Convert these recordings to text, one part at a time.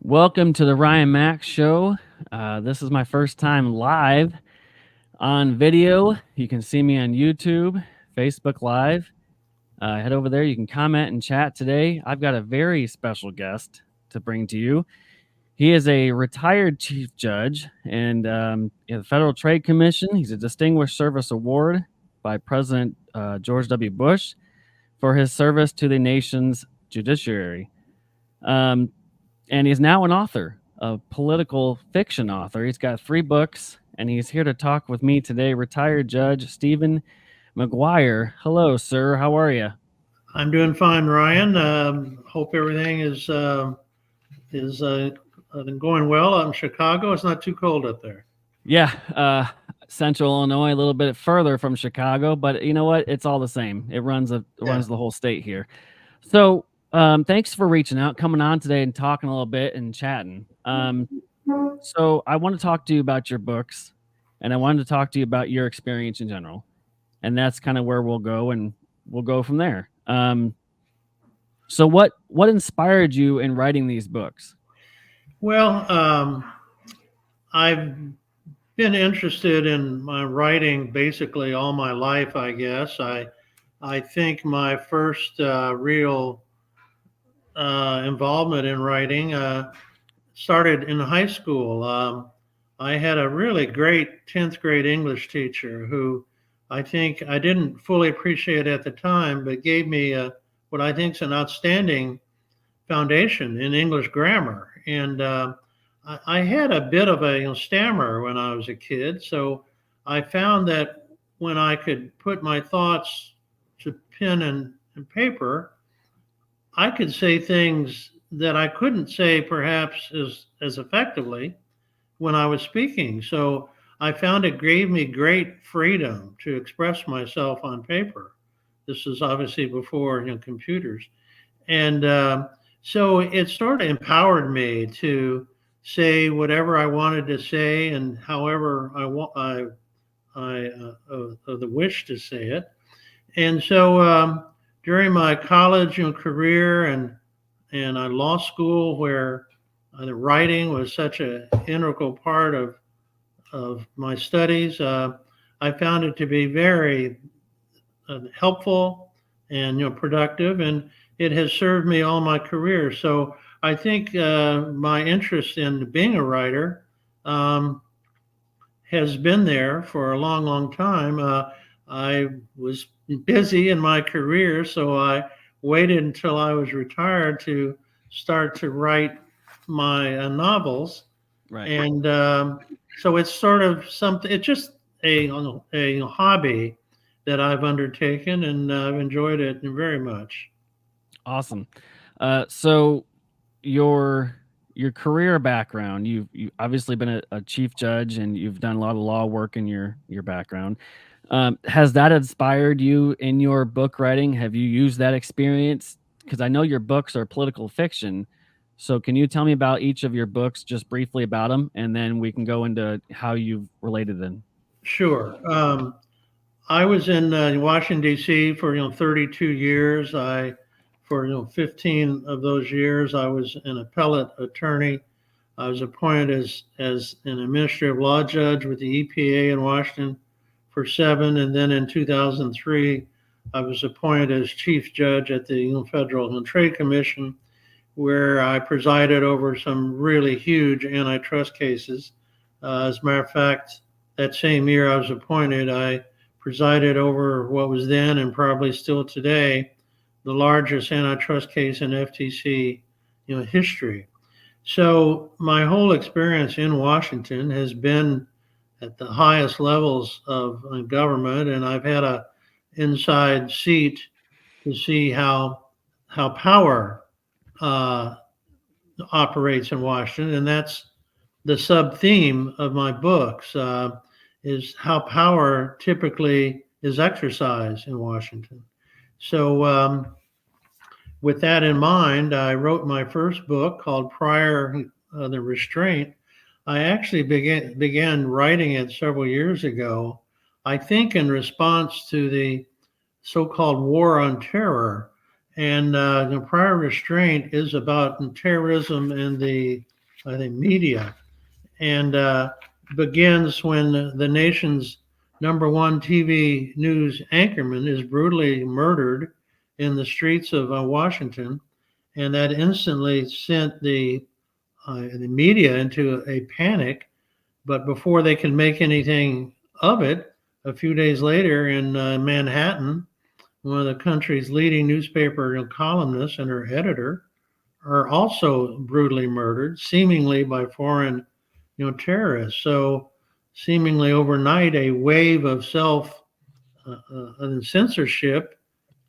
Welcome to the Ryan Max Show. This is my first time live on video. You can see me on YouTube, Facebook Live. Head over there. You can comment and chat today. I've got a very special guest to bring to you. He is a retired chief judge and in the Federal Trade Commission. He's a Distinguished Service Award by President George W. Bush for his service to the nation's judiciary. And he's now an author, a political fiction author. He's got 3 books, and he's here to talk with me today, retired Judge Stephen McGuire. Hello, sir. How are you? I'm doing fine, Ryan. Hope everything is going well out in Chicago. It's not too cold up there. Yeah, Central Illinois, a little bit further from Chicago, but you know what? It's all the same. It runs the whole state here. So thanks for reaching out, coming on today and talking a little bit and chatting. So I want to talk to you about your books, and I wanted to talk to you about your experience in general. And that's kind of where we'll go, and we'll go from there. So what inspired you in writing these books? Well, I've been interested in my writing basically all my life, I guess. I think my first real involvement in writing started in high school. I had a really great 10th grade English teacher who I think I didn't fully appreciate at the time, but gave me what I think is an outstanding foundation in English grammar. And I had a bit of a stammer when I was a kid. So I found that when I could put my thoughts to pen and paper, I could say things that I couldn't say perhaps as effectively when I was speaking. So I found it gave me great freedom to express myself on paper. This is obviously before computers. And so it sort of empowered me to say whatever I wanted to say and however I the wish to say it. And so during my college career and law school, where the writing was such an integral part of my studies, I found it to be very helpful and productive, and it has served me all my career. So I think my interest in being a writer has been there for a long, long time. I was busy in my career, so I waited until I was retired to start to write my novels. Right. And so it's sort of something, it's just a hobby that I've undertaken, and I've enjoyed it very much. Awesome. So your career background, you've obviously been a chief judge, and you've done a lot of law work in your background. Has that inspired you in your book writing? Have you used that experience? Because I know your books are political fiction. So can you tell me about each of your books, just briefly about them, and then we can go into how you've related them? Sure. I was in Washington, D.C. for 32 years. For 15 of those years, I was an appellate attorney. I was appointed as an administrative law judge with the EPA in Washington for 7, and then in 2003, I was appointed as chief judge at the Federal Trade Commission, where I presided over some really huge antitrust cases. As a matter of fact, that same year I was appointed, I presided over what was then and probably still today the largest antitrust case in FTC history. So my whole experience in Washington has been at the highest levels of government, and I've had a inside seat to see how power operates in Washington, and that's the sub theme of my books. Is how power typically is exercised in Washington. So with that in mind, I wrote my first book called Prior the Restraint. I actually began writing it several years ago, I think in response to the so-called war on terror. And the Prior Restraint is about terrorism in the I think, media, and begins when the nation's #1 TV news anchorman is brutally murdered in the streets of Washington, and that instantly sent the media into a panic. But before they can make anything of it, a few days later in Manhattan, one of the country's leading newspaper columnists and her editor are also brutally murdered, seemingly by foreign, terrorists. So, seemingly overnight, a wave of censorship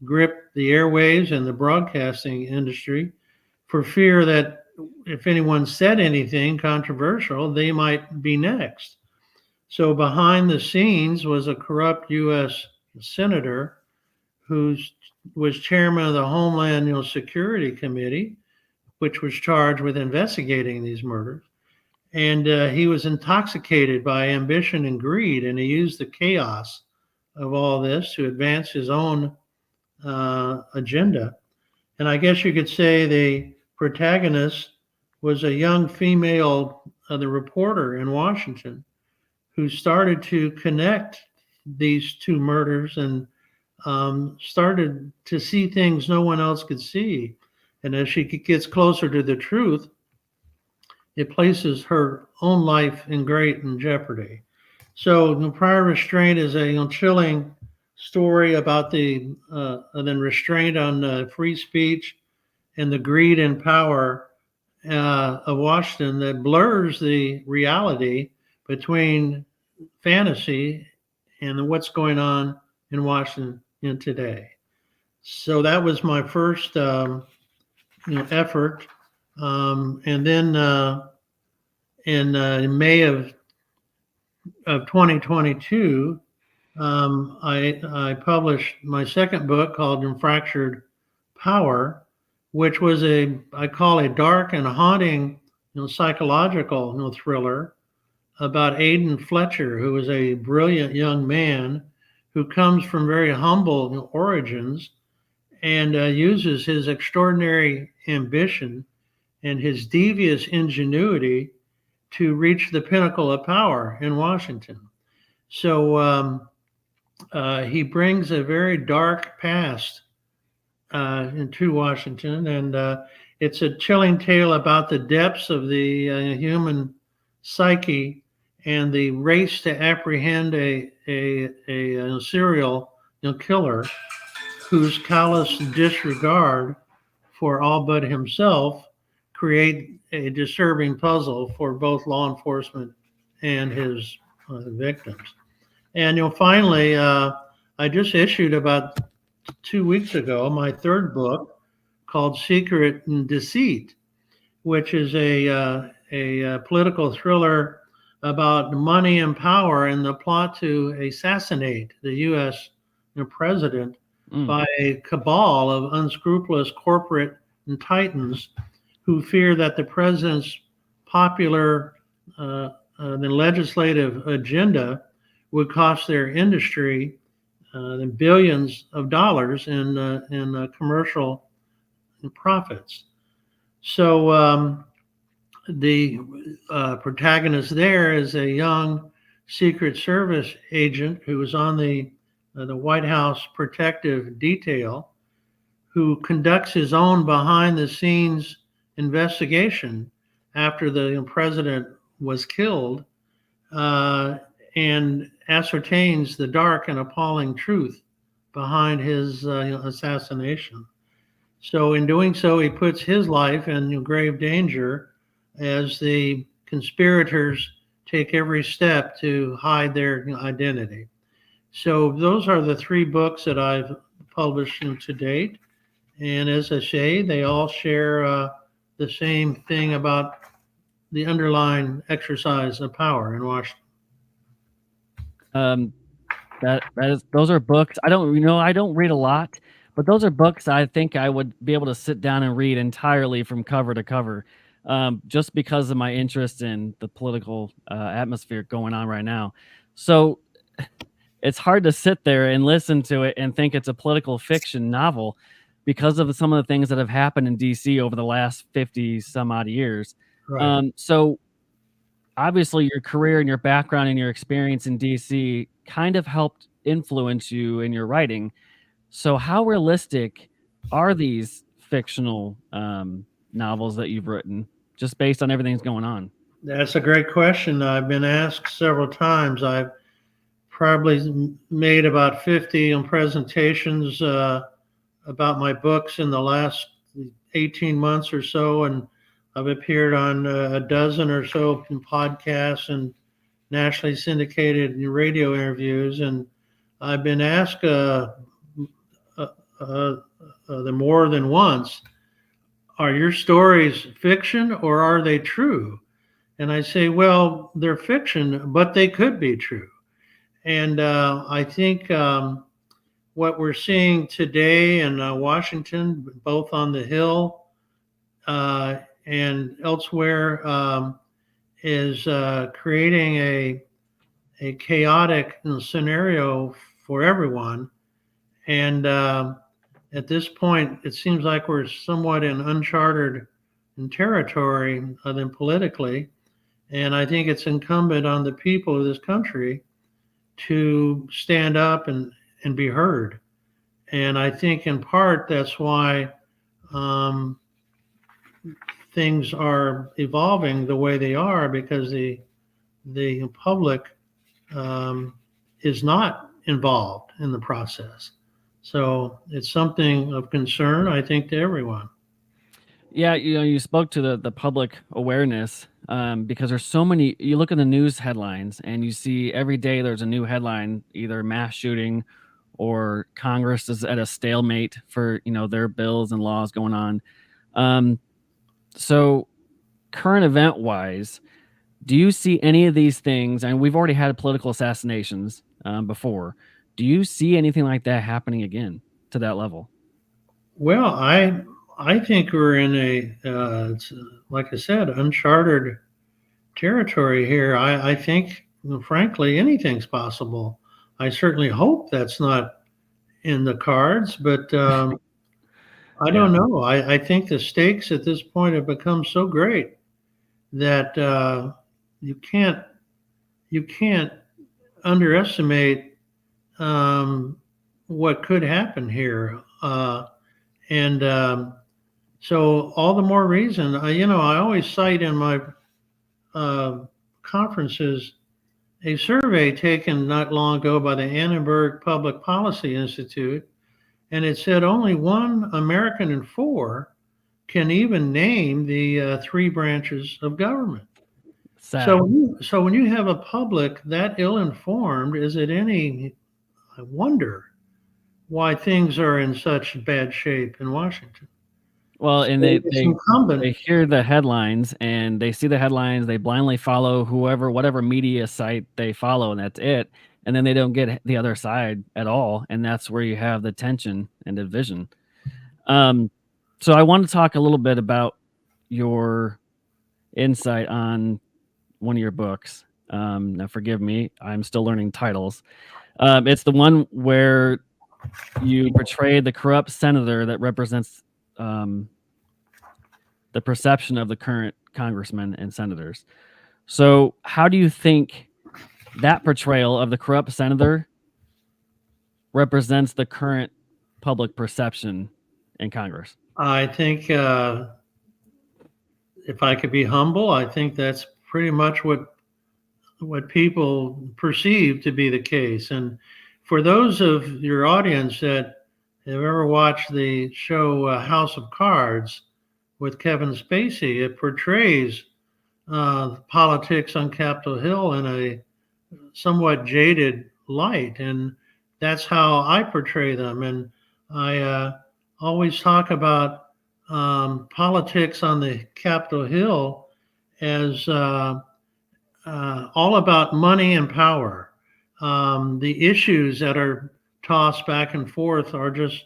gripped the airwaves and the broadcasting industry for fear that if anyone said anything controversial, they might be next. So, behind the scenes was a corrupt U.S. senator who was chairman of the Homeland Security Committee, which was charged with investigating these murders. And he was intoxicated by ambition and greed, and he used the chaos of all this to advance his own agenda. And I guess you could say the protagonist was a young female, the reporter in Washington, who started to connect these two murders and started to see things no one else could see. And as she gets closer to the truth, it places her own life in jeopardy. So, prior restraint is a chilling story about the then restraint on free speech and the greed and power of Washington that blurs the reality between fantasy and what's going on in Washington today. So that was my first effort, and then in May of 2022, I published my second book called Fractured Power, which was I call a dark and haunting, psychological, thriller about Aidan Fletcher, who is a brilliant young man who comes from very humble origins and uses his extraordinary ambition and his devious ingenuity to reach the pinnacle of power in Washington. So he brings a very dark past into Washington, and it's a chilling tale about the depths of the human psyche and the race to apprehend a serial killer whose callous disregard for all but himself create a disturbing puzzle for both law enforcement and his victims. And finally, I just issued about 2 weeks ago my third book called Secret and Deceit, which is a political thriller about money and power and the plot to assassinate the U.S. president by a cabal of unscrupulous corporate titans who fear that the president's popular legislative agenda would cost their industry billions of dollars in commercial profits. So the protagonist there is a young Secret Service agent who was on the White House protective detail, who conducts his own behind-the-scenes investigation after the president was killed, and ascertains the dark and appalling truth behind his assassination. So in doing so, he puts his life in grave danger as the conspirators take every step to hide their identity. So those are the 3 books that I've published to date. And as I say, they all share the same thing about the underlying exercise of power in Washington. Those are books. I don't read a lot, but those are books I think I would be able to sit down and read entirely from cover to cover, just because of my interest in the political atmosphere going on right now. So it's hard to sit there and listen to it and think it's a political fiction novel because of some of the things that have happened in DC over the last 50 some odd years. Right. So obviously your career and your background and your experience in DC kind of helped influence you in your writing. So how realistic are these fictional novels that you've written, just based on everything that's going on? That's a great question. I've been asked several times. I've probably made about 50 presentations about my books in the last 18 months or so, and I've appeared on a dozen or so podcasts and nationally syndicated radio interviews. And I've been asked uh, uh, the more than once, are your stories fiction or are they true? And I say, well, they're fiction, but they could be true. And I think what we're seeing today in Washington, both on the Hill and elsewhere, is creating a chaotic scenario for everyone. And at this point, it seems like we're somewhat in uncharted territory, than politically. And I think it's incumbent on the people of this country to stand up and be heard. And I think in part that's why um, things are evolving the way they are, because the public um, is not involved in the process. So it's something of concern, I think, to everyone. Yeah, you spoke to the public awareness, because there's so many. You look at the news headlines, and you see every day there's a new headline, either mass shooting, or Congress is at a stalemate for their bills and laws going on. Um, so current event wise, do you see any of these things? And we've already had political assassinations before. Do you see anything like that happening again to that level? Well, I think we're in it's, like I said, uncharted territory here. I think, frankly, anything's possible. I certainly hope that's not in the cards, but I Yeah. don't know. I think the stakes at this point have become so great that you can't you can't underestimate um, what could happen here. And So all the more reason, I always cite in my uh, conferences a survey taken not long ago by the Annenberg Public Policy Institute, and it said only one American in four can even name the three branches of government. Sad. So when you have a public that ill-informed, is it any wonder why things are in such bad shape in Washington? Well, So and they it's they incumbent. they hear the headlines, and they see the headlines, they blindly follow whatever media site they follow, and that's it. And then they don't get the other side at all, and that's where you have the tension and division. Um, so I want to talk a little bit about your insight on one of your books. Now forgive me, I'm still learning titles. It's the one where you portray the corrupt senator that represents um, the perception of the current congressmen and senators. So, how do you think that portrayal of the corrupt senator represents the current public perception in Congress? I think if I could be humble, I think that's pretty much what people perceive to be the case. And for those of your audience that have ever watched the show House of Cards with Kevin Spacey, it portrays politics on Capitol Hill in a somewhat jaded light, and that's how I portray them. And I always talk about politics on the Capitol Hill as all about money and power. The issues that are tossed back and forth are just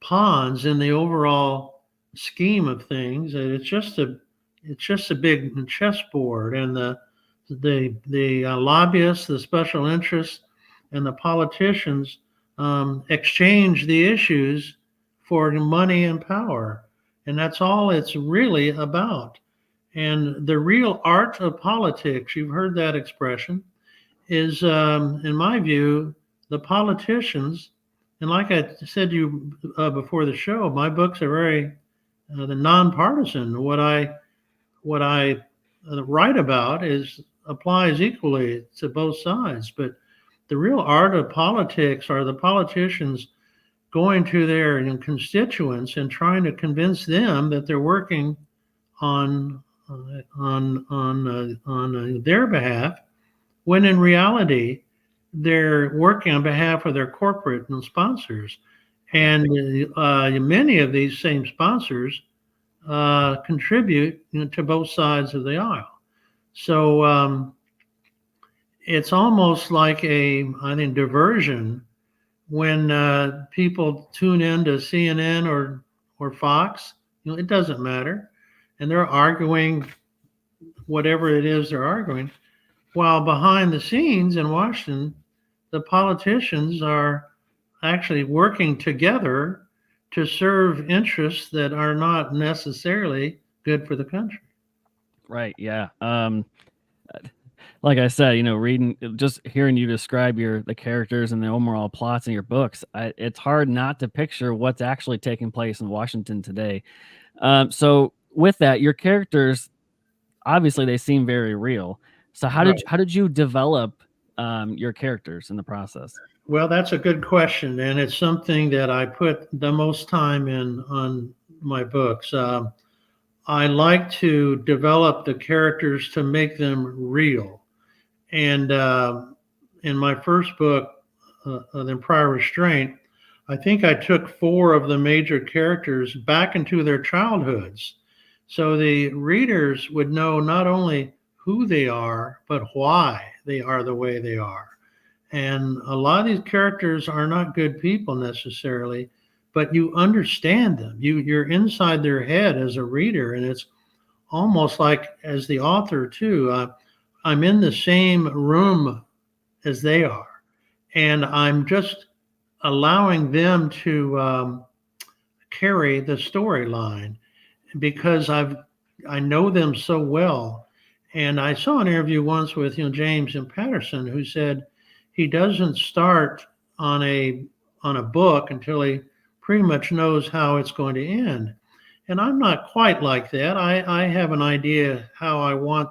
pawns in the overall scheme of things. And it's just a big chessboard, and the lobbyists, the special interests, and the politicians exchange the issues for money and power, and that's all it's really about. And the real art of politics, you've heard that expression, is, in my view, the politicians. And like I said to you before the show, my books are very the nonpartisan. What I write about is applies equally to both sides. But the real art of politics are the politicians going to their constituents and trying to convince them that they're working on their behalf, when in reality they're working on behalf of their corporate and sponsors. And many of these same sponsors contribute to both sides of the aisle. So it's almost like I think, diversion when people tune in to CNN or Fox. It doesn't matter, and they're arguing whatever it is they're arguing, while behind the scenes in Washington, the politicians are actually working together to serve interests that are not necessarily good for the country. Right. Yeah. Like I said, reading, just hearing you describe the characters and the overall plots in your books, it's hard not to picture what's actually taking place in Washington today. So with that, your characters, obviously they seem very real. So Right. how did you develop your characters in the process? Well, that's a good question, and it's something that I put the most time in on my books. I like to develop the characters to make them real. And in my first book, The Prior Restraint, I think I took four of the major characters back into their childhoods. So the readers would know not only who they are, but why they are the way they are. And a lot of these characters are not good people necessarily, but you understand them. You're inside their head as a reader, and it's almost like as the author too. I'm in the same room as they are, and I'm just allowing them to carry the storyline because I know them so well. And I saw an interview once with James and Patterson, who said he doesn't start on a book until he pretty much knows how it's going to end. And I'm not quite like that. I have an idea how I want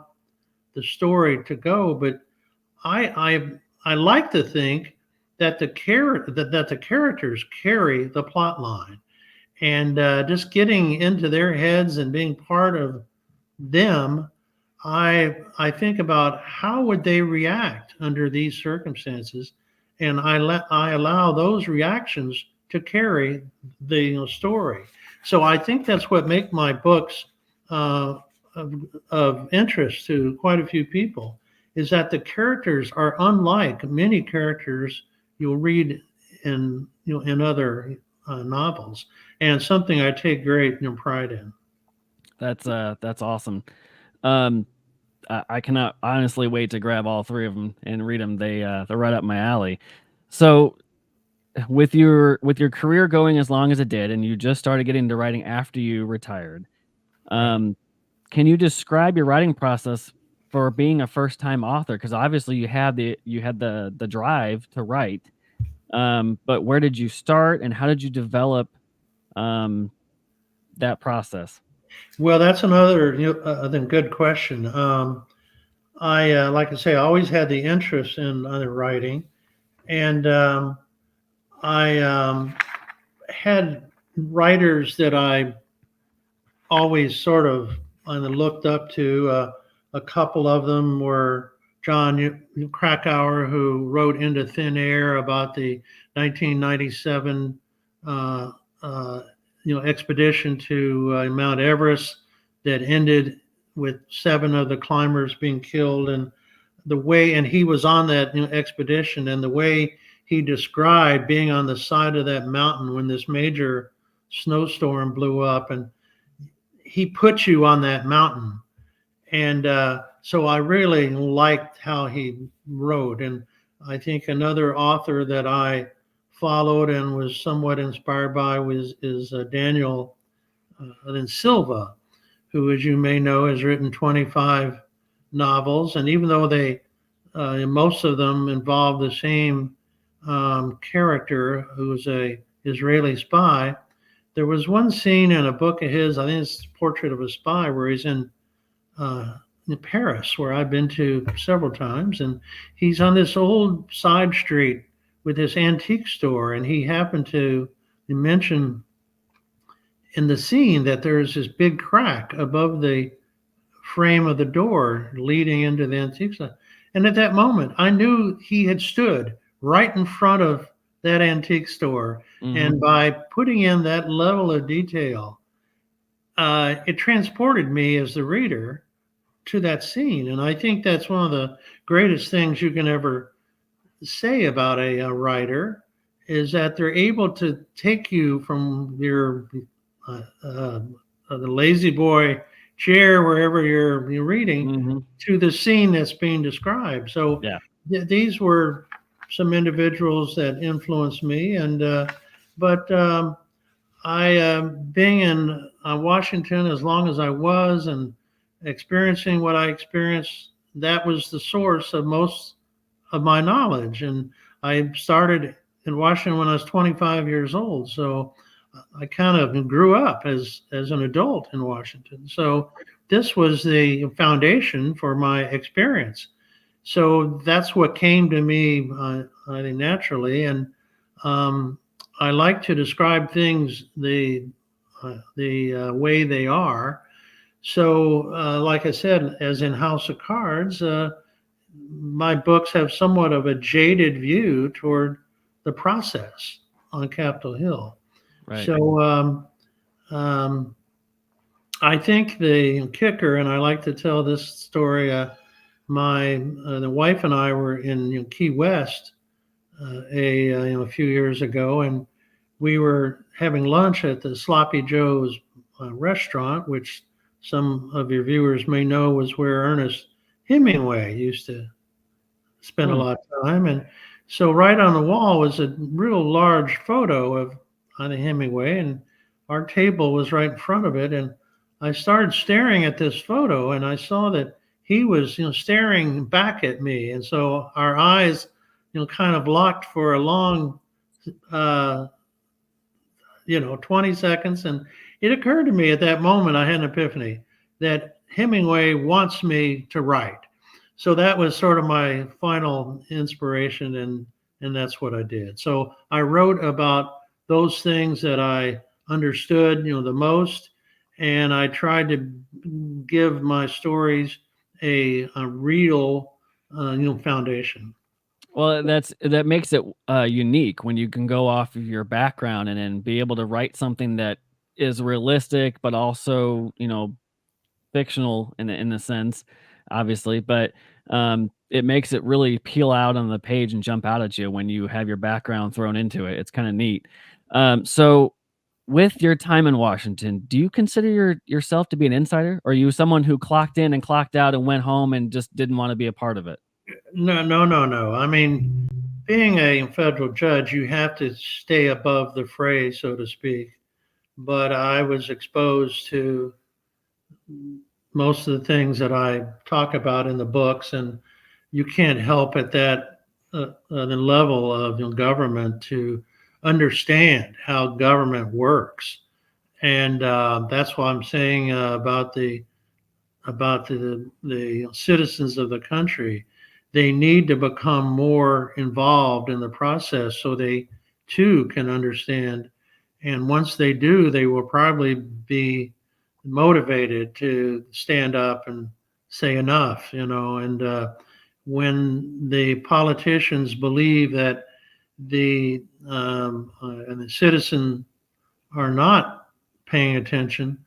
the story to go, but I like to think that the characters carry the plot line, and just getting into their heads and being part of them. I think about how would they react under these circumstances, and I allow those reactions to carry the story. So I think that's what make my books uh, of interest to quite a few people, is that the characters are unlike many characters you'll read in other novels, and something I take great pride in. That's awesome. Um, I cannot honestly wait to grab all three of them and read them. They're right up my alley. So with your career going as long as it did, and you just started getting into writing after you retired, Right. um, can you describe your writing process for being a first time author? Because obviously you had the drive to write, but where did you start, and how did you develop um, that process? Well, that's another good question. I like I say, I always had the interest in other writing, and I had writers that I always sort of looked up to. A couple of them were John Krakauer, who wrote Into Thin Air about the 1997 uh, uh, expedition to Mount Everest that ended with seven of the climbers being killed. And he was on that expedition, and the way he described being on the side of that mountain when this major snowstorm blew up, and he put you on that mountain. And so I really liked how he wrote. And I think another author that I followed and was somewhat inspired by is Daniel Silva, who, as you may know, has written 25 novels. And even though most of them involve the same character who's a Israeli spy, there was one scene in a book of his, I think it's Portrait of a Spy, where he's uh, in Paris, where I've been to several times, and he's on this old side street with this antique store, and he happened to mention in the scene that there's this big crack above the frame of the door leading into the antique store. And at that moment, I knew he had stood right in front of that antique store. Mm-hmm. And by putting in that level of detail, it transported me as the reader to that scene. And I think that's one of the greatest things you can ever say about a writer is that they're able to take you from your uh, uh, the lazy boy chair wherever you're reading Mm-hmm. to the scene that's being described. So Yeah. these were some individuals that influenced me, and but I being in Washington as long as I was and experiencing what I experienced, that was the source of most of my knowledge. And I started in Washington when I was 25 years old. So I kind of grew up as an adult in Washington. So this was the foundation for my experience. So that's what came to me, I think, naturally. And um, I like to describe things the way they are. So, like I said, as in House of Cards, my books have somewhat of a jaded view toward the process on Capitol Hill. Right. So um, I think the kicker, and I like to tell this story. My the wife and I were in Key West a few years ago, and we were having lunch at the Sloppy Joe's restaurant, which some of your viewers may know was where Ernest Hemingway used to spend a Hmm. lot of time. And so, right on the wall was a real large photo of Hemingway, and our table was right in front of it. And I started staring at this photo, and I saw that he was, staring back at me. And so our eyes, kind of locked for a long, uh, 20 seconds. And it occurred to me at that moment, I had an epiphany that Hemingway wants me to write. So that was sort of my final inspiration, and that's what I did. So I wrote about those things that I understood, the most, and I tried to give my stories a real, foundation. Well, that makes it unique when you can go off of your background and then be able to write something that is realistic, but also, fictional in a sense, obviously. But it makes it really peel out on the page and jump out at you when you have your background thrown into it. It's kind of neat. So, with your time in Washington, do you consider yourself to be an insider, or are you someone who clocked in and clocked out and went home and just didn't want to be a part of it? No, no, no, no. I mean, being a federal judge, you have to stay above the fray, so to speak. But I was exposed to most of the things that I talk about in the books, and you can't help at that the level of government to understand how government works, and that's why I'm saying about the citizens of the country. They need to become more involved in the process so they too can understand. And once they do, they will probably be motivated to stand up and say enough, And when the politicians believe that and the citizen are not paying attention,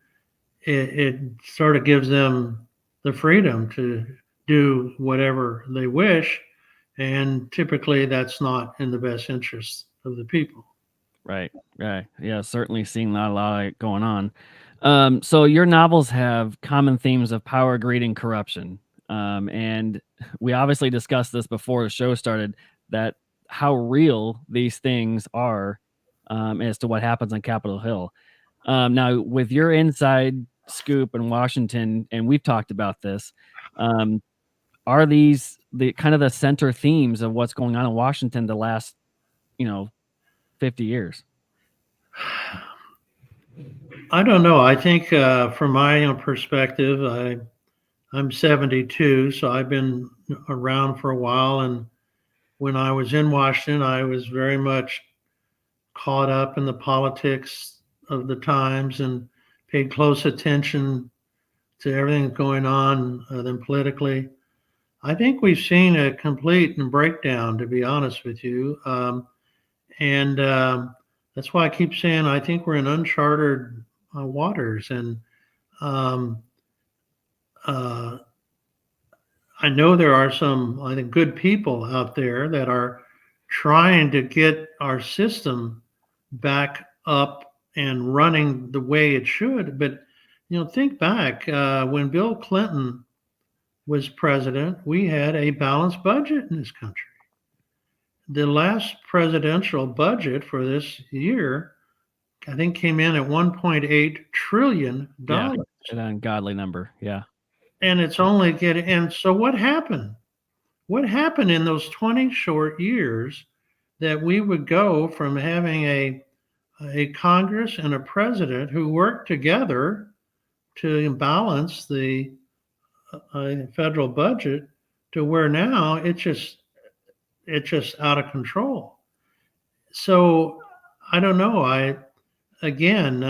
it sort of gives them the freedom to do whatever they wish. And typically that's not in the best interest of the people. Right, right. Yeah, certainly seeing that a lot going on. So your novels have common themes of power, greed, and corruption. And we obviously discussed this before the show started, that how real these things are, as to what happens on Capitol Hill. Now, with your inside scoop in Washington, and we've talked about this. Um, are these the kind of the center themes of what's going on in Washington the last, 50 years? I don't know. I think from my perspective, I'm 72, so I've been around for a while. And when I was in Washington, I was very much caught up in the politics of the times and paid close attention to everything going on then politically. I think we've seen a complete breakdown, to be honest with you. And That's why I keep saying I think we're in uncharted waters. And um, uh, I know there are some, I think, good people out there that are trying to get our system back up and running the way it should. But think back when Bill Clinton was president, we had a balanced budget in this country. The last presidential budget for this year, I think, came in at $1.8 trillion. Yeah, an ungodly number. Yeah. And it's only getting, and so what happened? What happened in those 20 short years that we would go from having a Congress and a president who worked together to balance the federal budget to where now it's just out of control. So I don't know. I again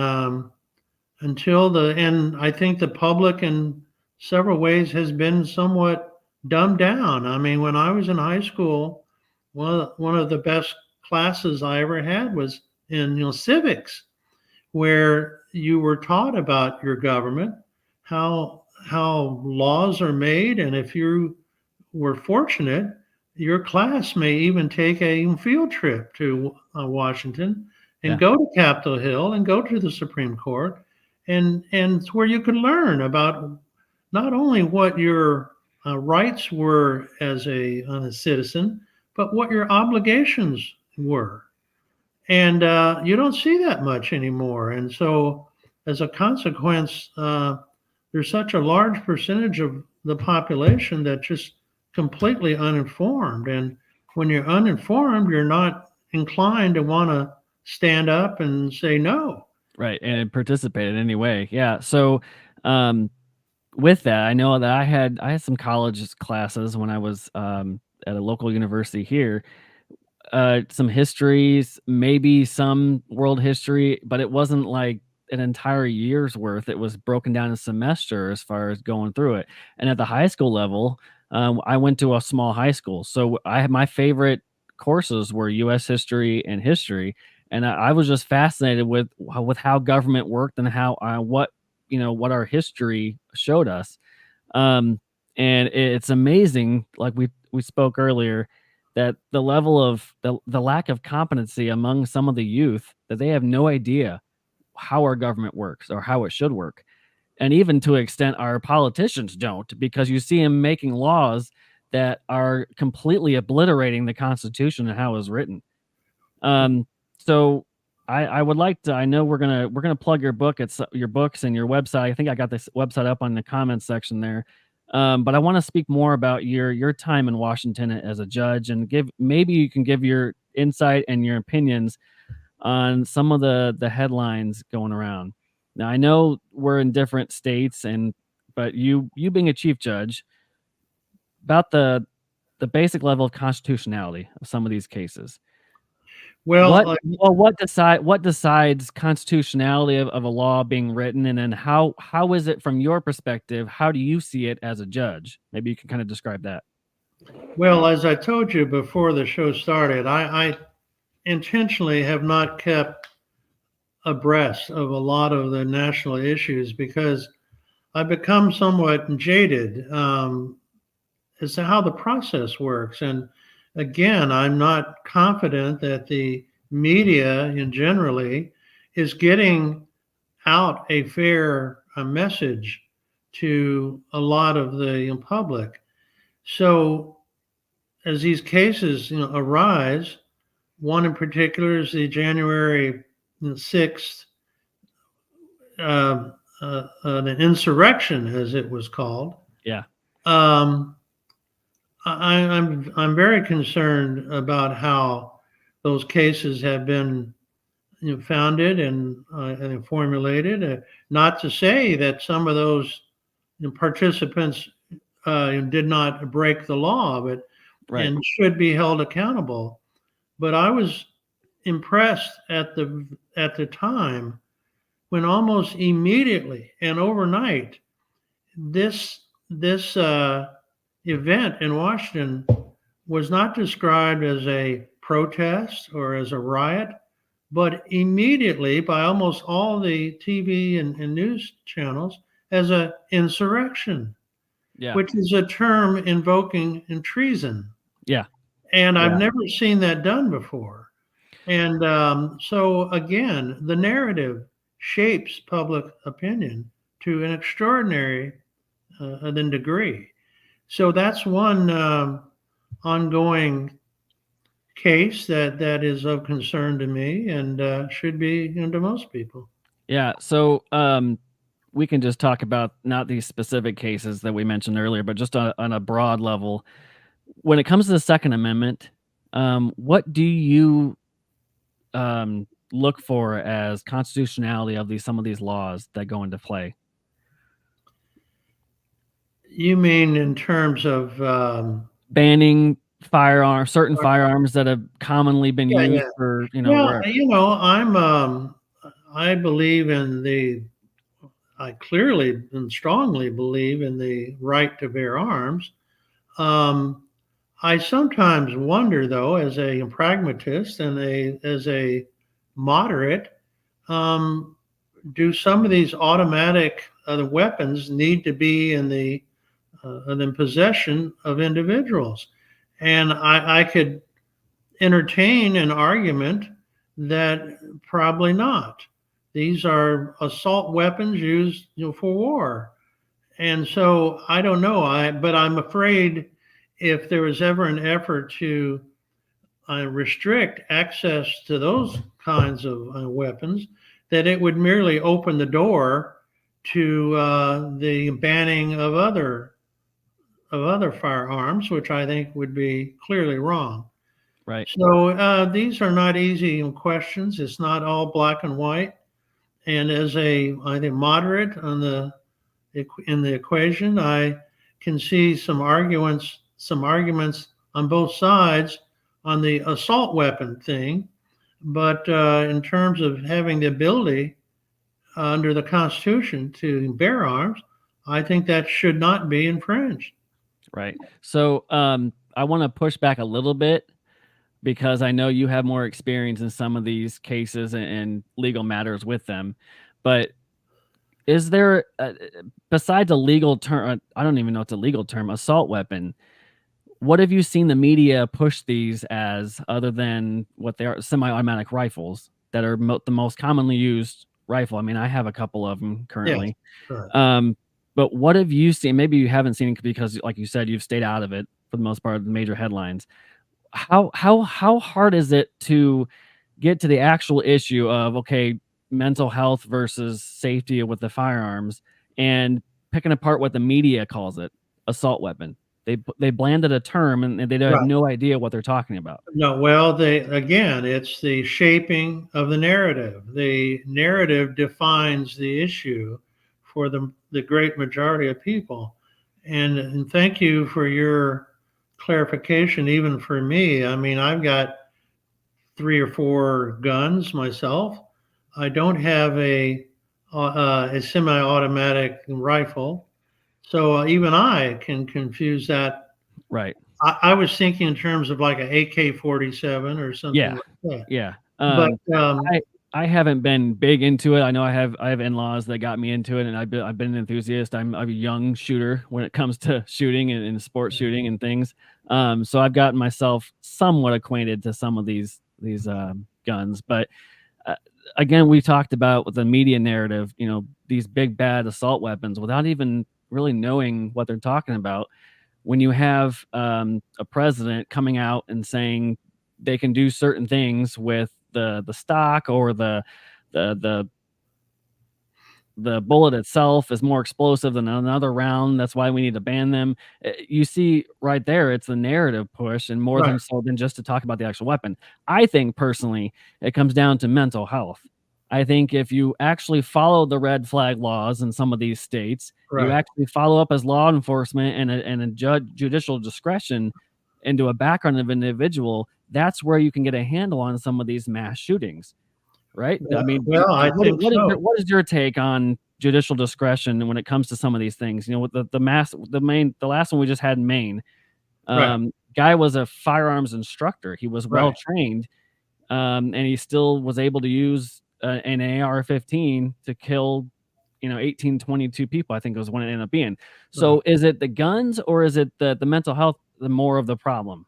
until the and I think the public in several ways has been somewhat dumbed down. I mean, when I was in high school, one of the best classes I ever had was in civics, where you were taught about your government, how laws are made, and if you were fortunate, your class may even take a field trip to Washington and Yeah. go to Capitol Hill and go to the Supreme Court, and it's where you could learn about not only what your rights were as a citizen, but what your obligations were. And you don't see that much anymore. And so, as a consequence, there's such a large percentage of the population that just completely uninformed. And when you're uninformed, you're not inclined to want to stand up and say no. Right, and participate in any way. Yeah. So, um, with that, I know that I had some college classes when I was at a local university here, some histories, maybe some world history, but it wasn't like an entire year's worth. It was broken down in semester as far as going through it. And at the high school level, I went to a small high school, so I had my favorite courses were U.S. history and history, and I was just fascinated with how government worked and how what our history showed us. Um, and it's amazing, like we spoke earlier, that the level of the lack of competency among some of the youth, that they have no idea how our government works or how it should work. And even to an extent, our politicians don't, because you see them making laws that are completely obliterating the Constitution and how it was written. Um, so I would like to. I know we're gonna plug your book. It's your books and your website. I think I got this website up on the comments section there. But I want to speak more about your time in Washington as a judge, and maybe you can give your insight and your opinions on some of the headlines going around. Now I know we're in different states, but you being a chief judge, about the basic level of constitutionality of some of these cases. Well, What decides constitutionality of a law being written, and then how is it from your perspective? How do you see it as a judge? Maybe you can kind of describe that. as I told you before the show started, I intentionally have not kept abreast of a lot of the national issues because I've become somewhat jaded as to how the process works. And again, I'm not confident that the media in generally is getting out a fair message to a lot of the public. So as these cases arise, one in particular is the January 6th an insurrection, as it was called. Yeah. Um, I'm very concerned about how those cases have been, founded and formulated. Not to say that some of those participants did not break the law, but Right. and should be held accountable. But I was impressed at the time when almost immediately and overnight this this event in Washington was not described as a protest or as a riot, but immediately by almost all the TV and news channels as a insurrection, Yeah. which is a term invoking in treason. Yeah. And I've Yeah. never seen that done before. And so again, the narrative shapes public opinion to an extraordinary degree. So that's one ongoing case that is of concern to me and should be, to most people. Yeah. So we can just talk about not these specific cases that we mentioned earlier, but just on a broad level. When it comes to the Second Amendment, what do you look for as constitutionality of some of these laws that go into play? You mean in terms of Banning certain firearms that have commonly been yeah, used yeah. for, Well, wherever. I believe in I clearly and strongly believe in the right to bear arms. Um, I sometimes wonder, though, as a pragmatist and as a moderate, um, do some of these automatic weapons need to be in possession of individuals? And I could entertain an argument that probably not. These are assault weapons used, for war. And so I don't know. But I'm afraid if there was ever an effort to restrict access to those kinds of weapons, that it would merely open the door to the banning of other firearms, which I think would be clearly wrong. Right. So these are not easy questions. It's not all black and white. And as I think, moderate in the equation, I can see some arguments on both sides on the assault weapon thing. But in terms of having the ability under the Constitution to bear arms, I think that should not be infringed. Right. So I want to push back a little bit because I know you have more experience in some of these cases and legal matters with them. But is there, besides a legal term, I don't even know it's a legal term, assault weapon, what have you seen the media push these as other than what they are, semi-automatic rifles that are the most commonly used rifle? I mean, I have a couple of them Yes, currently. correct. But what have you seen? Maybe you haven't seen it because, like you said, you've stayed out of it for the most part of the major headlines. How hard is it to get to the actual issue of, okay, mental health versus safety with the firearms, and picking apart what the media calls it, assault weapon? They blanded a term and they have Right. no idea what they're talking about. No, well, it's the shaping of the narrative. The narrative defines the issue for the great majority of people. And thank you for your clarification, even for me. I mean, I've got 3 or 4 guns myself. I don't have a semi-automatic rifle, so even I can confuse that. Right. I was thinking in terms of like an AK-47 or something Yeah. like that. Yeah. But I haven't been big into it. I know I have in-laws that got me into it, and I've been an enthusiast. I'm a young shooter when it comes to shooting and sports shooting and things. So I've gotten myself somewhat acquainted to some of these guns. But uh, again, we talked about with the media narrative, these big bad assault weapons without even really knowing what they're talking about. When you have a president coming out and saying they can do certain things with the stock or the the bullet itself is more explosive than another round. That's why we need to ban them. You see right there, it's a narrative push, and more Right. than so than just to talk about the actual weapon. I think personally, it comes down to mental health. I think if you actually follow the red flag laws in some of these states, you Right. actually follow up as law enforcement and a judicial discretion into a background of an individual, that's where you can get a handle on some of these mass shootings. Right? I mean, Well, I think so. what is your take on judicial discretion when it comes to some of these things? You know, with the last one we just had in Maine, Right. guy was a firearms instructor. He was well Right. trained, and he still was able to use an AR-15 to kill, 18, 22 people, I think was when it ended up being. Right. So is it the guns or is it the mental health, the more of the problem?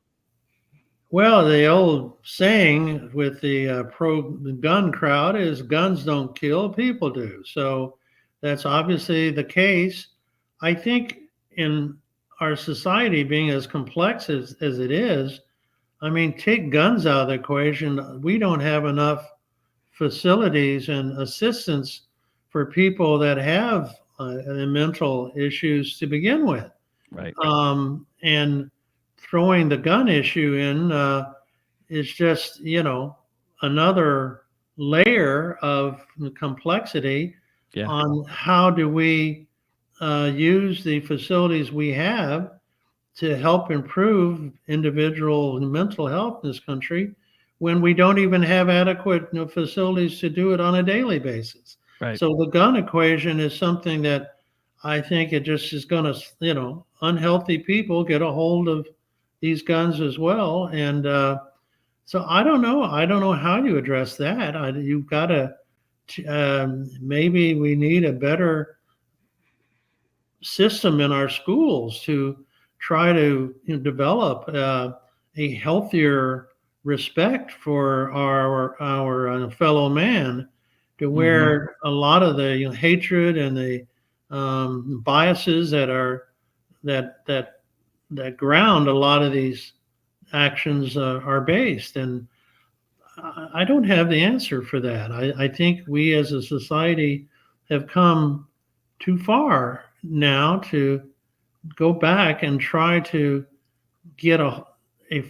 Well, the old saying with the pro-gun crowd is guns don't kill, people do. So that's obviously the case. I think in our society being as complex as it is, I mean, take guns out of the equation. We don't have enough facilities and assistance for people that have mental issues to begin with. Right. And throwing the gun issue in is just, another layer of complexity Yeah. on how do we use the facilities we have to help improve individual mental health in this country when we don't even have adequate facilities to do it on a daily basis. Right. So the gun equation is something that I think it just is going to, unhealthy people get a hold of these guns as well. And so I don't know. I don't know how you address that. You've got to, maybe we need a better system in our schools to try to develop a healthier respect for our fellow man, to Mhm. where a lot of the hatred and the biases that that ground a lot of these actions are based. And I don't have the answer for that. I think we as a society have come too far now to go back and try to get a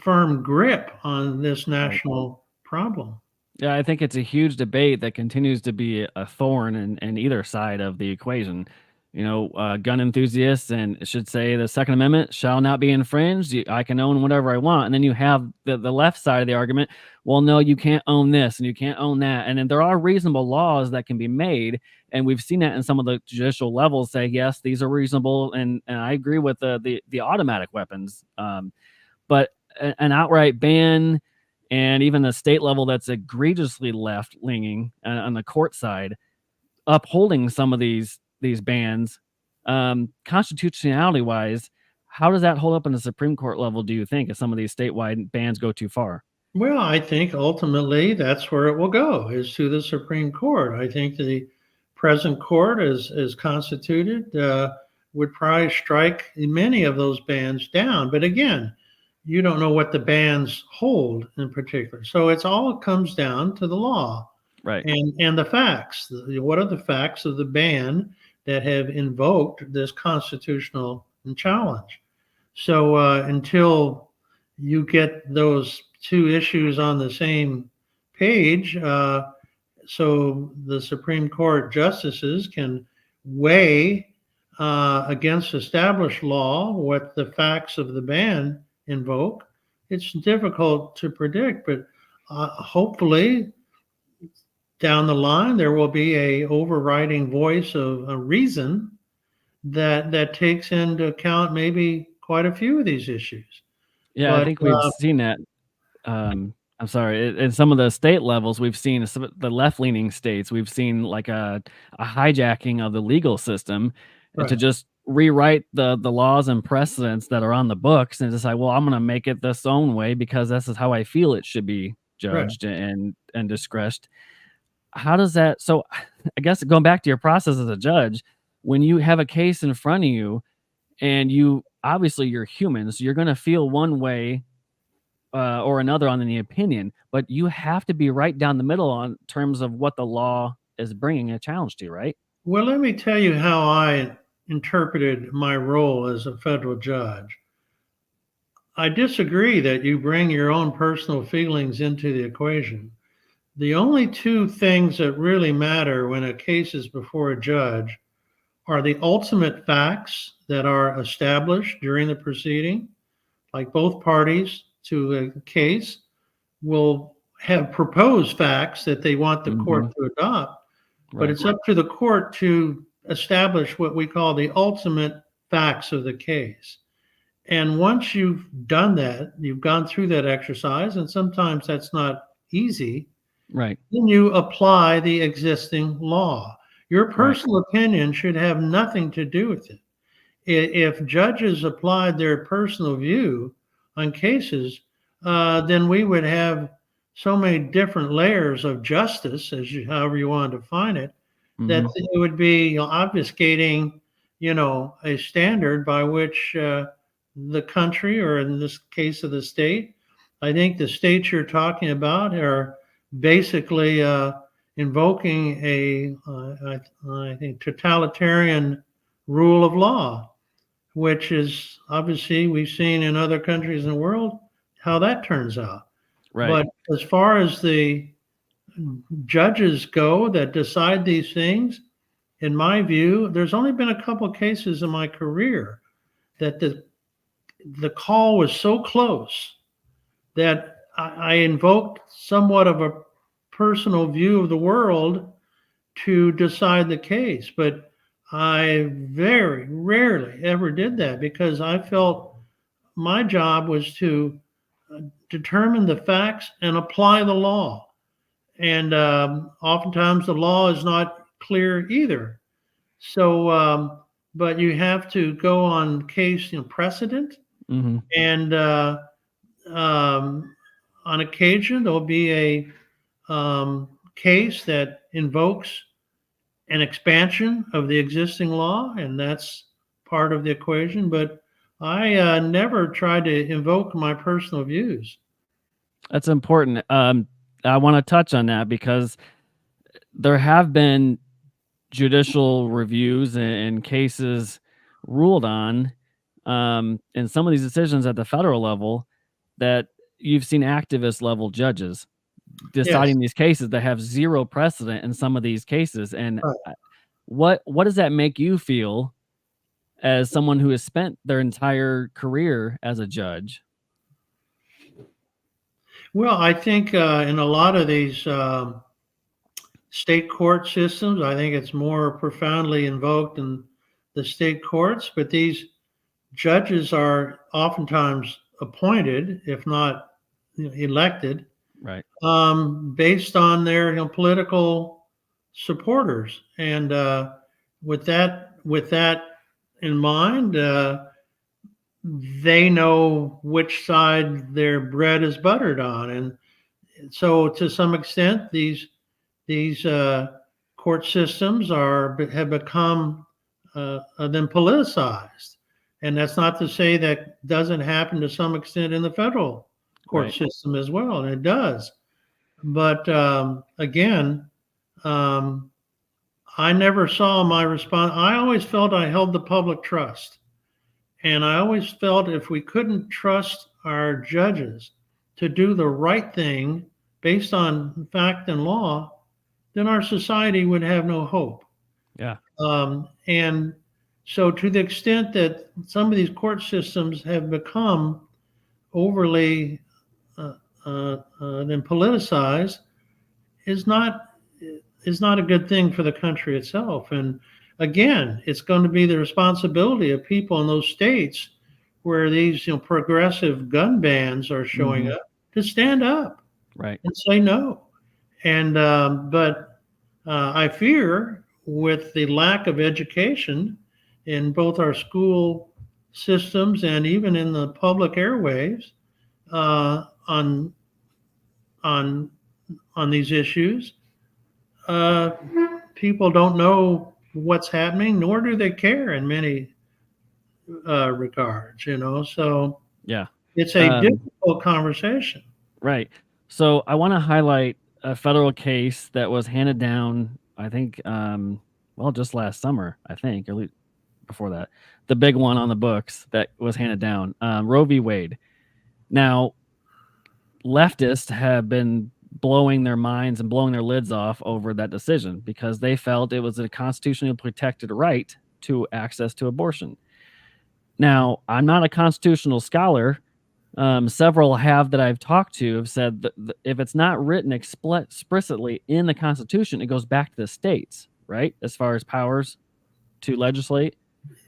firm grip on this Right. national problem. Yeah, I think it's a huge debate that continues to be a thorn in either side of the equation. Gun enthusiasts and it should say the Second Amendment shall not be infringed. I can own whatever I want. And then you have the left side of the argument. Well, no, you can't own this and you can't own that. And then there are reasonable laws that can be made. And we've seen that in some of the judicial levels say, yes, these are reasonable. And I agree with the automatic weapons. But an outright ban and even the state level that's egregiously left leaning on the court side, upholding some of these bans, constitutionality wise, how does that hold up in the Supreme Court level? Do you think if some of these statewide bans go too far? Well, I think ultimately that's where it will go, is to the Supreme Court. I think the present court, as constituted, would probably strike many of those bans down. But again, you don't know what the bans hold in particular. So it's all comes down to the law Right. and the facts. What are the facts of the ban that have invoked this constitutional challenge? So until you get those two issues on the same page, so the Supreme Court justices can weigh against established law what the facts of the ban invoke. It's difficult to predict, but hopefully down the line there will be a overriding voice of a reason that takes into account maybe quite a few of these issues. Yeah, I But think we've seen that. I'm sorry, in some of the state levels, we've seen some of the left-leaning states, we've seen like a hijacking of the legal system to right, just rewrite the laws and precedents that are on the books and decide, well, I'm going to make it this own way because this is how I feel it should be right. judged and discussed. How does that? So, I guess going back to your process as a judge, when you have a case in front of you and you obviously you're human, so you're going to feel one way or another on the opinion, but you have to be right down the middle on terms of what the law is bringing a challenge to, right? Well, let me tell you how I interpreted my role as a federal judge. I disagree that you bring your own personal feelings into the equation. The only two things that really matter when a case is before a judge are the ultimate facts that are established during the proceeding, like both parties to a case will have proposed facts that they want the court Hmm. to adopt, but Right. it's up to the court to establish what we call the ultimate facts of the case. And once you've done that, you've gone through that exercise, and sometimes that's not easy, Right. then you apply the existing law. Your Right. personal opinion should have nothing to do with it. If judges applied their personal view on cases, then we would have so many different layers of justice, however you want to define it, that Hmm. it would be obfuscating, a standard by which the country, or in this case of the state, I think the states you're talking about are basically invoking I think, totalitarian rule of law, which is obviously we've seen in other countries in the world how that turns out. Right. But as far as the judges go that decide these things, in my view, there's only been a couple of cases in my career that the call was so close that I invoked somewhat of a personal view of the world to decide the case. But I very rarely ever did that because I felt my job was to determine the facts and apply the law. And oftentimes the law is not clear either. So, but you have to go on case precedent, Hmm. and um, on occasion there'll be case that invokes an expansion of the existing law, and that's part of the equation. But I never tried to invoke my personal views. That's important. I want to touch on that because there have been judicial reviews and cases ruled on, in some of these decisions at the federal level, that you've seen activist level judges Yes. deciding these cases that have zero precedent in some of these cases. And Right. what does that make you feel as someone who has spent their entire career as a judge? Well, I think in a lot of these state court systems, I think it's more profoundly invoked in the state courts, but these judges are oftentimes appointed, if not elected, Right. based on their political supporters. And with that in mind, they know which side their bread is buttered on, and so to some extent, these court systems have become then politicized, and that's not to say that doesn't happen to some extent in the federal court Right. system as well, and it does. But again, um, I never saw my response. I always felt I held the public trust. And I always felt if we couldn't trust our judges to do the right thing based on fact and law, then our society would have no hope. Yeah. And so, to the extent that some of these court systems have become overly uh, then politicized, is not is not a good thing for the country itself. And again, it's going to be the responsibility of people in those states where these progressive gun bans are showing Hmm. up to stand up Right. and say no. And but I fear with the lack of education in both our school systems and even in the public airwaves uh, on on on these issues, uh, people don't know what's happening, nor do they care in many regards. So Yeah. it's a Um, difficult conversation. right. So I want to highlight a federal case that was handed down, I think, well, just last summer, I think, or at least before that, the big one on the books that was handed down, Roe v. Wade. Now, leftists have been blowing their minds and blowing their lids off over that decision because they felt it was a constitutionally protected right to access to abortion. Now, I'm not a constitutional scholar. Several that I've talked to have said that if it's not written explicitly in the Constitution, it goes back to the states, right? As far as powers to legislate.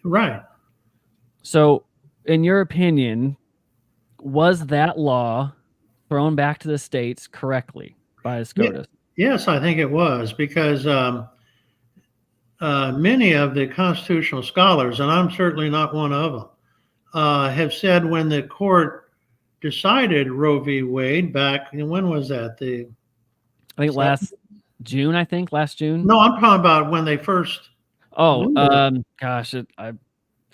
Right. So, in your opinion, was that law thrown back to the states correctly by SCOTUS? Yes, I think it was, because many of the constitutional scholars, and I'm certainly not one of them, have said when the court decided Roe v. Wade back, when was that? I think last June. Last June. No, I'm talking about when they first. Oh, gosh, I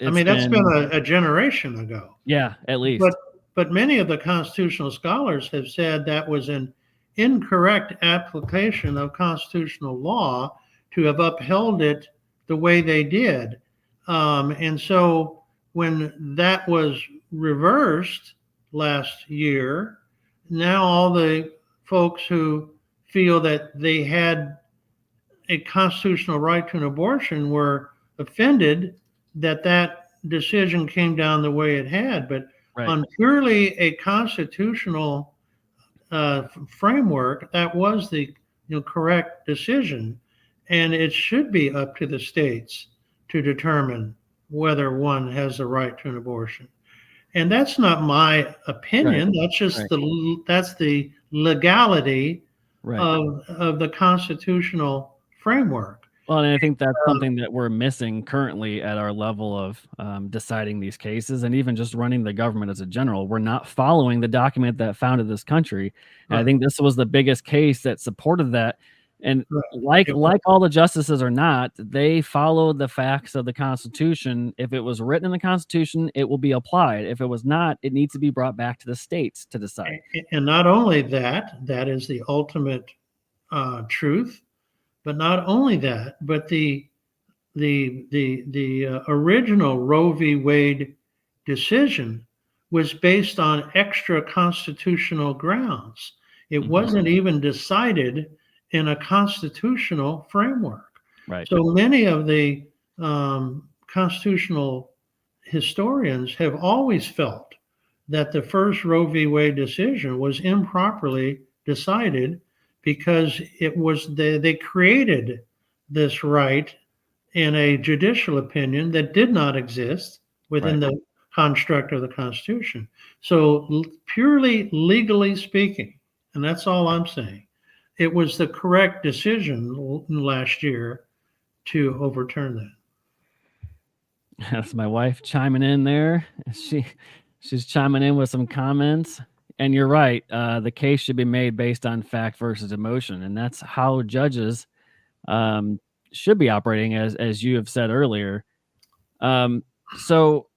mean, that's been a generation ago. Yeah, at least. But many of the constitutional scholars have said that was an incorrect application of constitutional law to have upheld it the way they did. And so when that was reversed last year, now all the folks who feel that they had a constitutional right to an abortion were offended that that decision came down the way it had. But on purely a constitutional framework, that was the correct decision, and it should be up to the states to determine whether one has the right to an abortion. And that's not my opinion. That's just that's the legality of the constitutional framework. Well, and I think that's something that we're missing currently at our level of deciding these cases, and even just running the government as a general. We're not following the document that founded this country. And I think this was the biggest case that supported that. And like all the justices are not, they followed the facts of the Constitution. If it was written in the Constitution, it will be applied. If it was not, it needs to be brought back to the states to decide. And not only that, that is the ultimate truth. But not only that, but the original Roe v. Wade decision was based on extra constitutional grounds. It wasn't even decided in a constitutional framework. Right. So many of the constitutional historians have always felt that the first Roe v. Wade decision was improperly decided, because it was they created this right in a judicial opinion that did not exist within the construct of the Constitution. So purely legally speaking, and that's all I'm saying, it was the correct decision last year to overturn that. That's my wife chiming in there. She's chiming in with some comments. And you're right. The case should be made based on fact versus emotion, and that's how judges should be operating, as you have said earlier. So,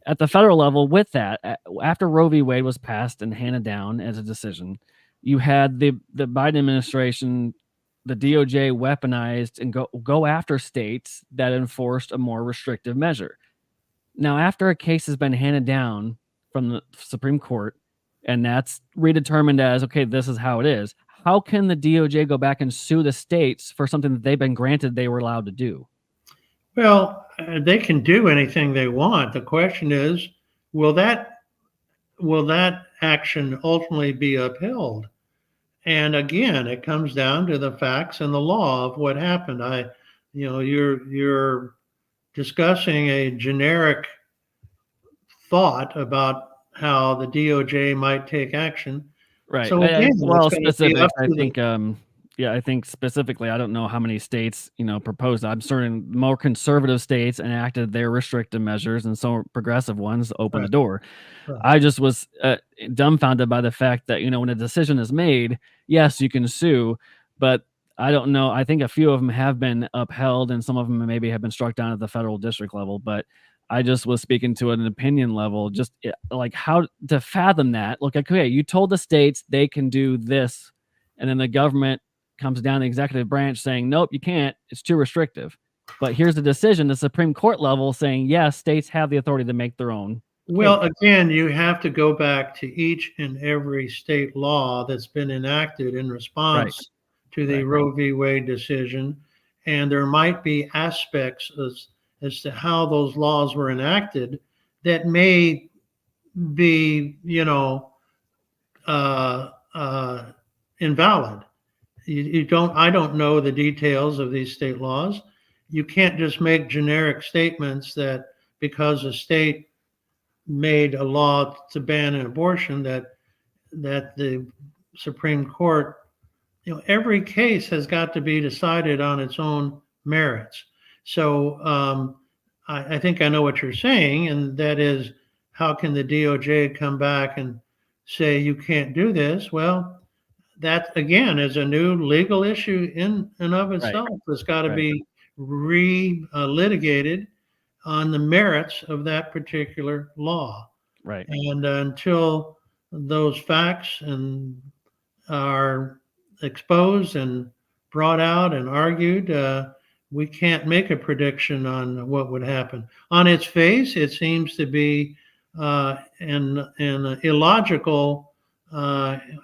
at the federal level, with that, after Roe v. Wade was passed and handed down as a decision, you had the Biden administration, the DOJ, weaponized and go after states that enforced a more restrictive measure. Now, after a case has been handed down from the Supreme Court, and that's redetermined as, okay, this is how it is, how can the DOJ go back and sue the states for something that they've been granted they were allowed to do? Well, they can do anything they want. The question is, will that action ultimately be upheld? And again, it comes down to the facts and the law of what happened. You're discussing a generic thought about how the DOJ might take action. Right. So again, specific, I think specifically, I don't know how many states, proposed. I'm certain more conservative states enacted their restrictive measures, and some progressive ones opened the door. I just was dumbfounded by the fact that, when a decision is made, yes, you can sue, but I don't know. I think a few of them have been upheld, and some of them maybe have been struck down at the federal district level, but I just was speaking to an opinion level, just like how to fathom that. Look, okay, you told the states they can do this, and then the government comes down the executive branch saying, nope, you can't, it's too restrictive. But here's the decision, the Supreme Court level saying, yes, states have the authority to make their own Well, case. again, you have to go back to each and every state law that's been enacted in Right. response to the Right. Roe v. Wade decision. And there might be aspects as to how those laws were enacted that may be, invalid. I don't know the details of these state laws. You can't just make generic statements that because a state made a law to ban an abortion that the Supreme Court, every case has got to be decided on its own merits. So I think I know what you're saying, and that is, how can the DOJ come back and say you can't do this? Well, that again is a new legal issue in and of Right. itself. It's got to Right. be litigated on the merits of that particular law. Right. And until those facts are exposed and brought out and argued, we can't make a prediction on what would happen. On its face, it seems to be an illogical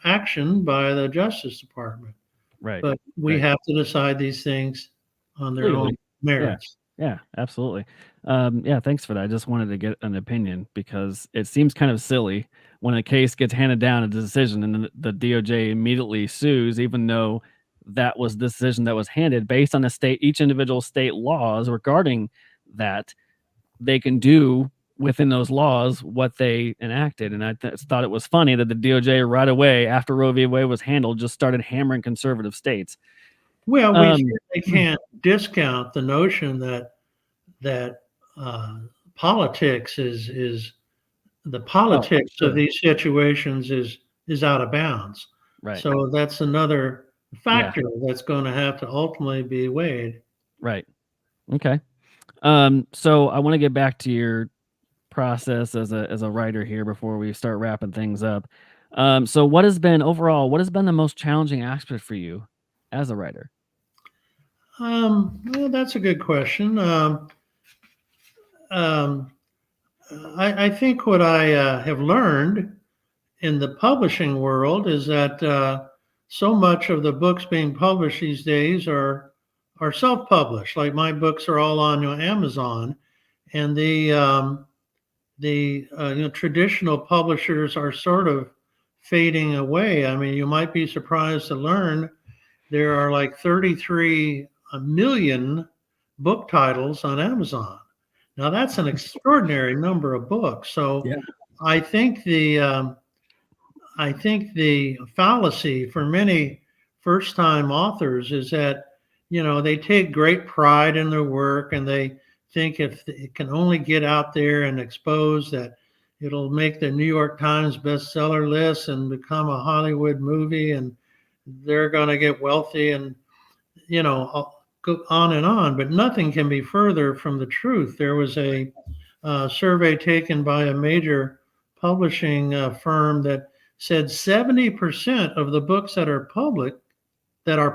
action by the Justice Department. Right. But we Right. have to decide these things on their own Legally. merits. Yeah, absolutely. Yeah, thanks for that. I just wanted to get an opinion because it seems kind of silly when a case gets handed down a decision and then the DOJ immediately sues, even though that was the decision that was handed based on each individual state laws regarding that. They can do within those laws what they enacted. And I thought it was funny that the DOJ right away after Roe v. Wade was handled just started hammering conservative states. Well, we certainly can't discount the notion that politics is the politics of these situations is out of bounds. Right. So that's another factor that's going to have to ultimately be weighed. Right. Okay. So I want to get back to your process as a writer here before we start wrapping things up. So what has been the most challenging aspect for you as a writer? Well, that's a good question. I think what I have learned in the publishing world is that so much of the books being published these days are self-published. Like my books are all on Amazon, and the traditional publishers are sort of fading away. I mean, you might be surprised to learn there are like 33 million book titles on Amazon. Now that's an extraordinary number of books. So I think the fallacy for many first-time authors is that they take great pride in their work, and they think if it can only get out there and expose, that it'll make the New York Times bestseller list and become a Hollywood movie, and they're going to get wealthy, and I'll go on and on. But nothing can be further from the truth. There was a survey taken by a major publishing firm that said 70% of the books that are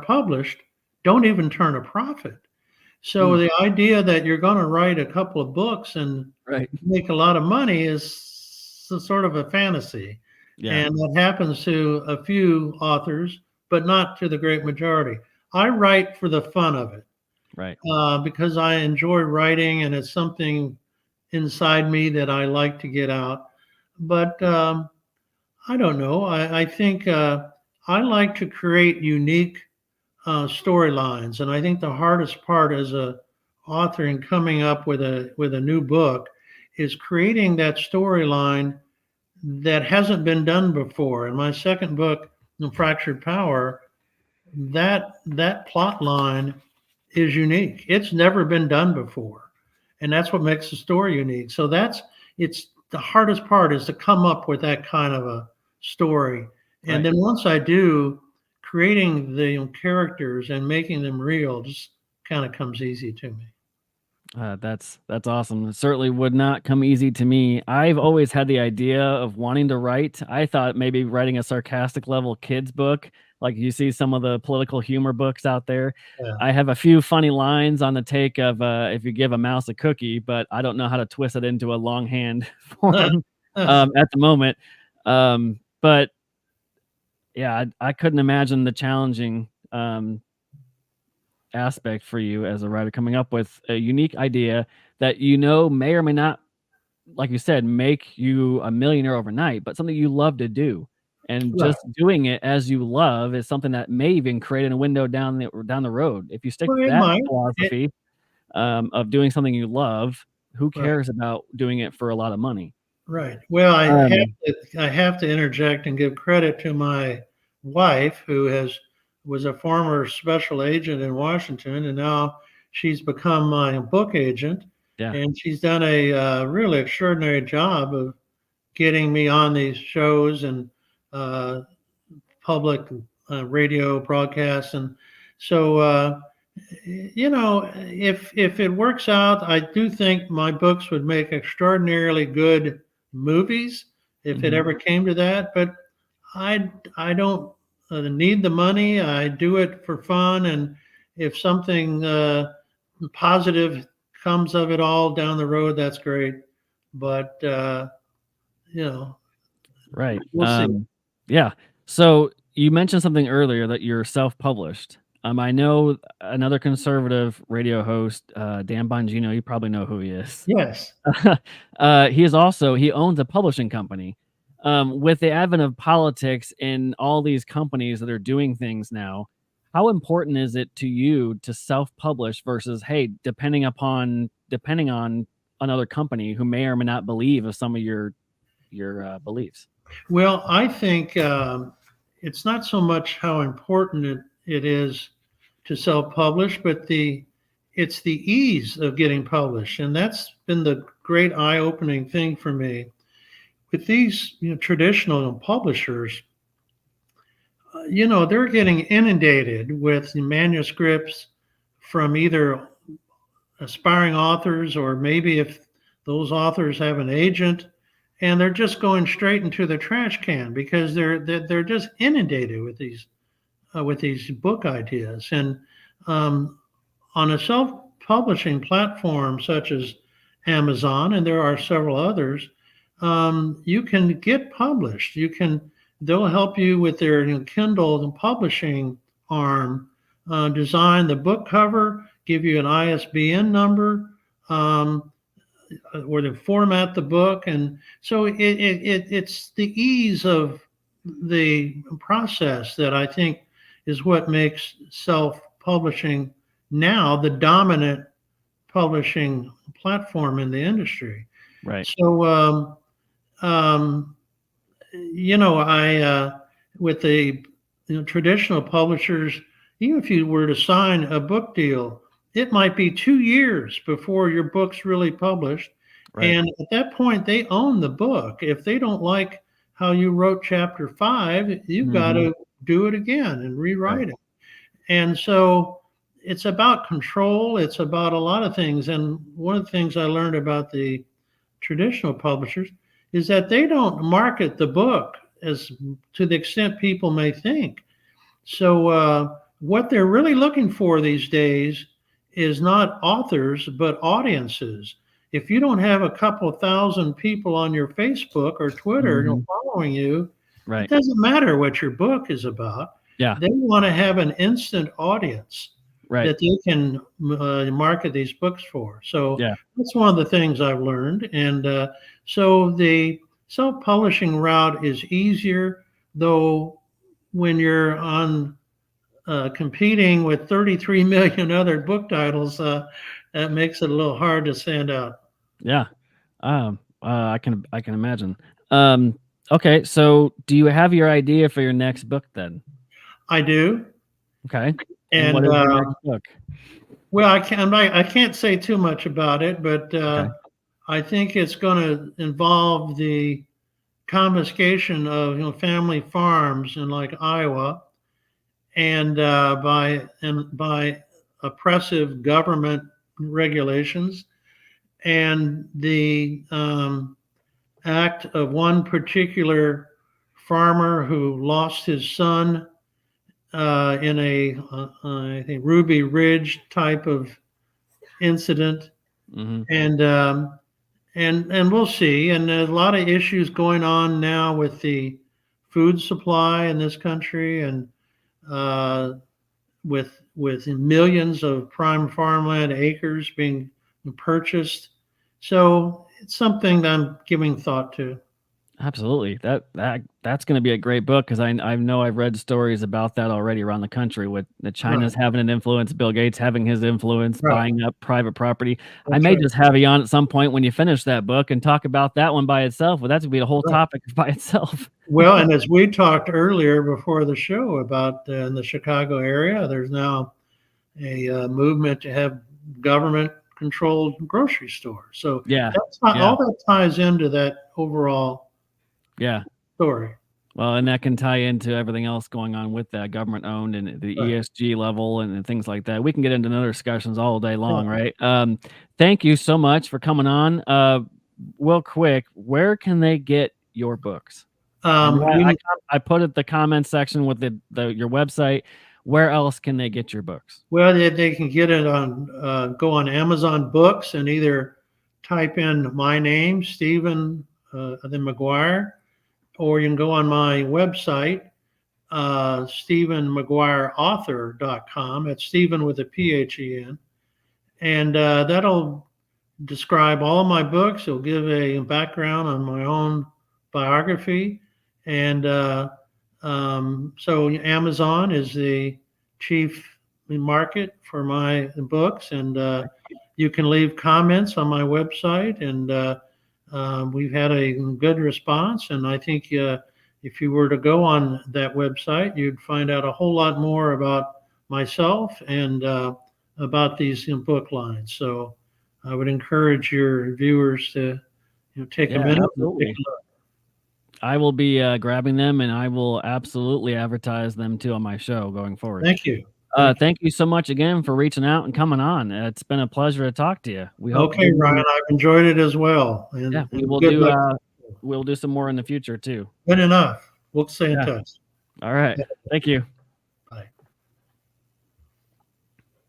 published don't even turn a profit. So the idea that you're going to write a couple of books and make a lot of money is sort of a fantasy. And that happens to a few authors, but not to the great majority. I write for the fun of it. Right. Because I enjoy writing, and it's something inside me that I like to get out. But I don't know. I think I like to create unique storylines, and I think the hardest part as a author in coming up with a new book is creating that storyline that hasn't been done before. In my second book, Fractured Power, that plot line is unique. It's never been done before, and that's what makes the story unique. So it's the hardest part, is to come up with that kind of a story. And then once I do, creating the characters and making them real just kind of comes easy to me. That's awesome. It certainly would not come easy to me. I've always had the idea of wanting to write. I thought maybe writing a sarcastic level kids book, like you see some of the political humor books out there. Yeah. I have a few funny lines on the take of if you give a mouse a cookie, but I don't know how to twist it into a longhand form at the moment. But yeah, I couldn't imagine the challenging aspect for you as a writer coming up with a unique idea that may or may not, like you said, make you a millionaire overnight, but something you love to do. And Right. just doing it as you love is something that may even create a window down the road. If you stick Well, to it that might. philosophy of doing something you love, who Right. cares about doing it for a lot of money? Right. Well, Um, I have to interject and give credit to my wife, who was a former special agent in Washington, and now she's become my book agent, yeah, and she's done a really extraordinary job of getting me on these shows and uh, public radio broadcasts, and so if it works out, I do think my books would make extraordinarily good movies if it mhm, ever came to that. But I don't need the money. I do it for fun, and if something positive comes of it all down the road, that's great. But you know, right. we'll see. Yeah. So you mentioned something earlier that you're self-published. I know another conservative radio host, Dan Bongino. You probably know who he is. Yes. He owns a publishing company. With the advent of politics and all these companies that are doing things now, how important is it to you to self-publish versus, hey, depending on another company who may or may not believe of some of your beliefs? Well, I think it's not so much how important it is to self-publish, but it's the ease of getting published, and that's been the great eye-opening thing for me with these traditional publishers. They're getting inundated with manuscripts from either aspiring authors, or maybe if those authors have an agent, and they're just going straight into the trash can because they're just inundated with these book ideas. And um, on a self-publishing platform such as Amazon, and there are several others, you can get published. They'll help you with their Kindle and publishing arm, design the book cover, give you an ISBN number, um, or to format the book, and so it's the ease of the process that I think is what makes self-publishing now the dominant publishing platform in the industry. Right. So, um, I with the traditional publishers, even if you were to sign a book deal, it might be 2 years before your book's really published. Right. And at that point, they own the book. If they don't like how you wrote chapter 5, you've got Mhm. to do it again and Right. rewrite it. And so it's about control. It's about a lot of things. And one of the things I learned about the traditional publishers is that they don't market the book as to the extent people may think. So what they're really looking for these days is not authors but audiences. If you don't have a couple of thousand people on your Facebook or Twitter Mhm. following you, it Right. doesn't matter what your book is about. Yeah. They want to have an instant audience Right. that they can market these books for. So Yeah. that's one of the things I've learned. And so the self publishing route is easier, though, when you're on competing with 33 million other book titles, that makes it a little hard to stand out. Yeah. I can imagine. Um, okay, so do you have your idea for your next book then? I do. Okay. And what And is your next book? well, I can't say too much about it, but Okay. I think it's going to involve the confiscation of family farms in like Iowa, and by oppressive government regulations, and the act of one particular farmer who lost his son in a, I think, Ruby Ridge type of incident, Mm-hmm. and we'll see. And there's a lot of issues going on now with the food supply in this country, and uh, with millions of prime farmland acres being purchased. So it's something that I'm giving thought to. Absolutely. That's going to be a great book because I know I've read stories about that already around the country with the Right, China's having an influence, Bill Gates having his influence, right. buying up private property. I That's may right. just have you on at some point when you finish that book and talk about that one by itself. Well, that's gonna be a whole Right. topic by itself. Well, and as we talked earlier before the show about in the Chicago area, there's now a movement to have government controlled grocery stores. So Yeah. that's not, Yeah. all that ties into that overall Yeah. story. Well, and that can tie into everything else going on with that government owned and the Right. ESG level and things like that. We can get into another discussions all day long, Yeah. right? Thank you so much for coming on. Real quick, where can they get your books? I know You can, I put it the comment section with the your website. Where else can they get your books? well, they can get it on, go on Amazon Books and either type in my name, Stephen, then McGuire, or you can go on my website, StephenMcGuireAuthor.com. It's Stephen with a PHEN. And that'll describe all of my books. It'll give a background on my own biography. And so Amazon is the chief market for my books. And you can leave comments on my website. And we've had a good response. And I think if you were to go on that website, you'd find out a whole lot more about myself and about these book lines. So I would encourage your viewers to take a Yeah, minute and take absolutely. a look. I will be grabbing them and I will absolutely advertise them too on my show going forward. Thank you. Thank Thank you so much again for reaching out and coming on. It's been a pleasure to talk to you. We you. hope to Okay, do more. Ryan, I've enjoyed it as well. Yeah, we And will good do luck. we'll do some more in the future too. Good enough. We'll stay in Yeah. touch. All right. Thank you.